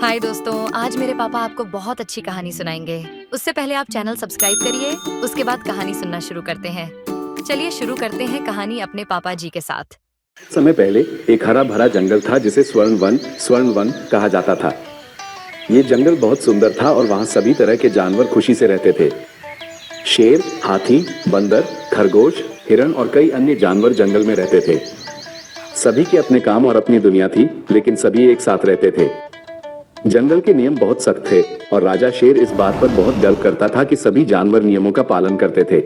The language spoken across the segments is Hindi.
हाय दोस्तों, आज मेरे पापा आपको बहुत अच्छी कहानी सुनाएंगे। उससे पहले आप चैनल सब्सक्राइब करिए, उसके बाद कहानी सुनना शुरू करते हैं। चलिए शुरू करते हैं कहानी अपने पापा जी के साथ। समय पहले एक हरा भरा जंगल था जिसे स्वर्ण वन कहा जाता था। ये जंगल बहुत सुंदर था और वहाँ सभी तरह के जानवर खुशी से रहते थे। शेर, हाथी, बंदर, खरगोश, हिरण और कई अन्य जानवर जंगल में रहते थे। सभी के अपने काम और अपनी दुनिया थी, लेकिन सभी एक साथ रहते थे। जंगल के नियम बहुत सख्त थे और राजा शेर इस बात पर बहुत गर्व करता था कि सभी जानवर नियमों का पालन करते थे।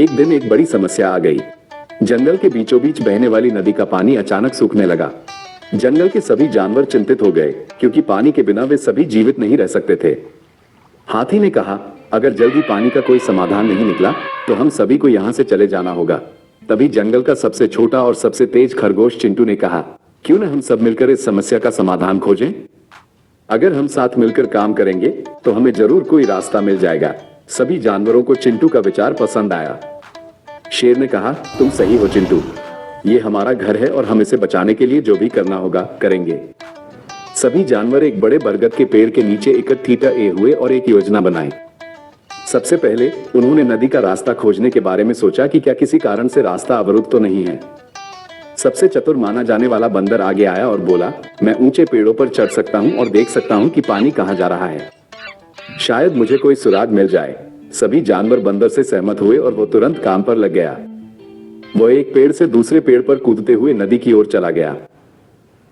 एक दिन एक बड़ी समस्या आ गई। जंगल के बीचों बीच बहने वाली नदी का पानी अचानक सूखने लगा। जंगल के सभी जानवर चिंतित हो गए, क्योंकि पानी के बिना वे सभी जीवित नहीं रह सकते थे। हाथी ने कहा, अगर जल्दी पानी का कोई समाधान नहीं निकला तो हम सभी को यहाँ से चले जाना होगा। तभी जंगल का सबसे छोटा और सबसे तेज खरगोश चिंटू ने कहा, क्यों न हम सब मिलकर इस समस्या का समाधान खोजें? अगर हम साथ मिलकर काम करेंगे तो हमें जरूर कोई रास्ता मिल जाएगा। सभी जानवरों को चिंटू का विचार पसंद आया। शेर ने कहा, तुम सही हो चिंटू, ये हमारा घर है और हम इसे बचाने के लिए जो भी करना होगा करेंगे। सभी जानवर एक बड़े बरगद के पेड़ के नीचे इकट्ठे हुए और एक योजना बनाई। सबसे पहले उन्होंने नदी का रास्ता खोजने के बारे में सोचा कि क्या किसी कारण से रास्ता अवरुद्ध तो नहीं है। सबसे चतुर माना जाने वाला बंदर आगे आया और बोला, मैं ऊंचे पेड़ों पर चढ़ सकता हूं और देख सकता हूं कि पानी कहां जा रहा है। शायद मुझे कोई सुराग मिल जाए। सभी जानवर बंदर से सहमत हुए और वो तुरंत काम पर लग गया। वो एक पेड़ से दूसरे पेड़ पर कूदते हुए नदी की ओर चला गया।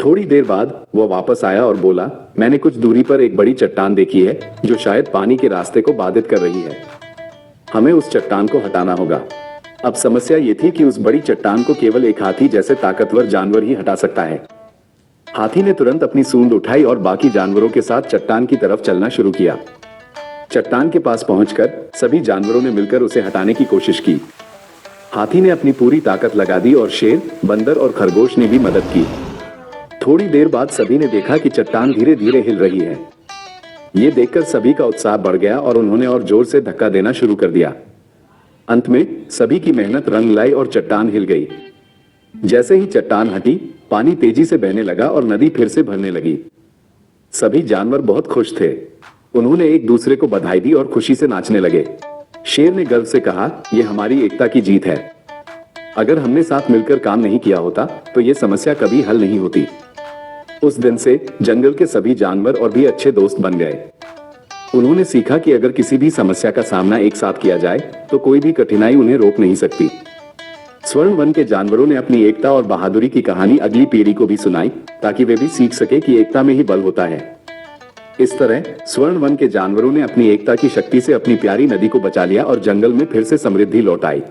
थोड़ी देर बाद वो वापस आया और बोला, मैंने कुछ दूरी पर एक बड़ी चट्टान देखी है जो शायद पानी के रास्ते को बाधित कर रही है। हमें उस चट्टान को हटाना होगा। अब समस्या ये थी कि उस बड़ी चट्टान को केवल एक हाथी जैसे ताकतवर जानवर ही हटा सकता है। हाथी ने तुरंत अपनी सूंड उठाई और बाकी जानवरों के साथ चट्टान की तरफ चलना शुरू किया। चट्टान के पास पहुंचकर सभी जानवरों ने मिलकर उसे हटाने की कोशिश की। हाथी ने अपनी पूरी ताकत लगा दी और शेर, बंदर और खरगोश ने भी मदद की। थोड़ी देर बाद सभी ने देखा कि चट्टान धीरे धीरे हिल रही है। ये देखकर सभी का उत्साह बढ़ गया और उन्होंने और जोर से धक्का देना शुरू कर दिया। अंत में सभी की मेहनत रंग लाई और चट्टान हिल गई। जैसे ही चट्टान हटी, पानी तेजी से बहने लगा और नदी फिर से भरने लगी। सभी जानवर बहुत खुश थे। उन्होंने एक दूसरे को बधाई दी और खुशी से नाचने लगे। शेर ने गर्व से कहा, यह हमारी एकता की जीत है। अगर हमने साथ मिलकर काम नहीं किया होता तो यह समस्या कभी हल नहीं होती। उस दिन से जंगल के सभी जानवर और भी अच्छे दोस्त बन गए। उन्होंने सीखा कि अगर किसी भी समस्या का सामना एक साथ किया जाए तो कोई भी कठिनाई उन्हें रोक नहीं सकती। स्वर्ण वन के जानवरों ने अपनी एकता और बहादुरी की कहानी अगली पीढ़ी को भी सुनाई, ताकि वे भी सीख सके कि एकता में ही बल होता है। इस तरह स्वर्ण वन के जानवरों ने अपनी एकता की शक्ति से अपनी प्यारी नदी को बचा लिया और जंगल में फिर से समृद्धि लौट आई।